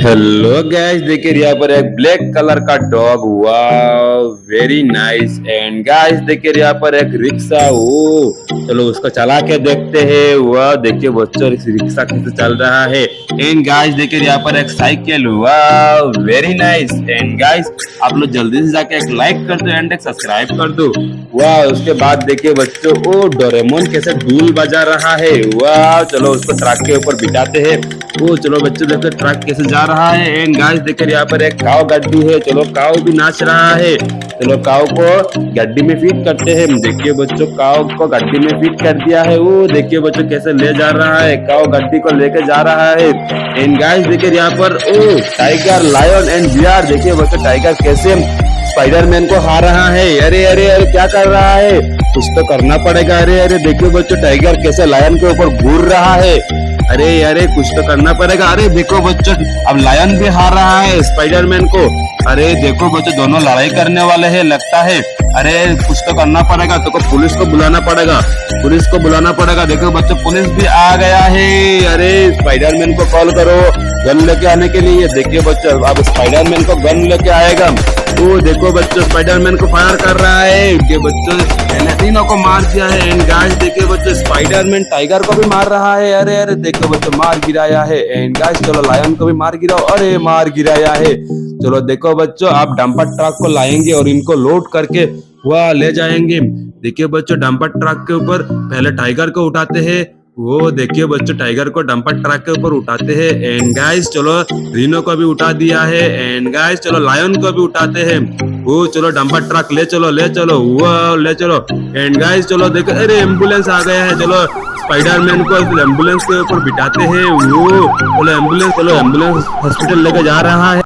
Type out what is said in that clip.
Hello guys, देखिए यहाँ पर एक ब्लैक कलर का dog. Wow, very nice. And guys देखिए यहाँ पर एक रिक्शा। ओ चलो उसको चला के देखते हैं। वाह देखिए बच्चों, इस रिक्शा कैसे चल रहा है। एंड गाइस देखिए यहाँ पर एक साइकिल। वाह, वेरी नाइस। एंड गाइस आप लोग जल्दी से जाके एक लाइक कर दो एंड एक सब्सक्राइब कर दो। वाह, उसके बाद देखिए बच्चों, ओ डोरेमोन कैसे धूल बजा रहा है। वाह, चलो उसको ट्रक के ऊपर बिठाते हैं। ओ चलो बच्चों, देखो ट्रक कैसे जा रहा है। एंड गाइस देखिए यहाँ पर एक काव गड्डी है। चलो काव भी नाच रहा है। चलो काव को गड्डी में फिट करते हैं। देखिए बच्चों, काव को गड्डी में फिट कर दिया है। वो देखिए बच्चों कैसे ले जा रहा है। काव गड्डी को लेके जा रहा है। एंड गाइस देखिए यहाँ पर ओ टाइगर, लायन एंड बियर। देखिए बच्चों टाइगर कैसे स्पाइडरमैन को खा रहा है। अरे अरे अरे क्या कर रहा है, कुछ तो करना पड़ेगा। अरे अरे देखिए बच्चों, टाइगर कैसे लायन के ऊपर घूर रहा है। अरे अरे कुछ तो करना पड़ेगा। अरे देखो बच्चों, अब लायन भी हार रहा है स्पाइडरमैन को। अरे देखो बच्चों, दोनों लड़ाई करने वाले हैं लगता है। अरे कुछ तो करना पड़ेगा, तो पुलिस को बुलाना पड़ेगा। पुलिस को बुलाना पड़ेगा। देखो बच्चों, पुलिस भी आ गया है। अरे स्पाइडरमैन को कॉल करो गन लेके आने के लिए। देखिए बच्चों, अब स्पाइडरमैन को गन लेके आएगा। वो देखो बच्चों, स्पाइडरमैन को फायर कर रहा है। ये बच्चों तीनों को मार दिया है। एंड गाइस देखिए बच्चों, स्पाइडरमैन टाइगर को भी मार रहा है। अरे अरे देखो बच्चों, मार गिराया है। एंड गाइस चलो लायन को भी मार गिराओ। अरे मार गिराया है। चलो देखो बच्चों, आप डंपर ट्रक को लाएंगे और इनको लोड करके वह ले जाएंगे। देखिए बच्चों, डंपर ट्रक के ऊपर पहले टाइगर को उठाते हैं। वो देखिए बच्चों, टाइगर को डंपर ट्रक के ऊपर उठाते हैं। एंड गाइस चलो रीनो को भी उठा दिया है। एंड गाइस चलो लायन को भी उठाते हैं। वो चलो डंपर ट्रक ले चलो ले चलो, वो ले चलो। एंड गाइस चलो देखो, अरे एम्बुलेंस आ गया है। चलो स्पाइडरमैन को एम्बुलेंस के ऊपर बिठाते हैं। वो चलो एम्बुलेंस हॉस्पिटल लेके जा रहा है।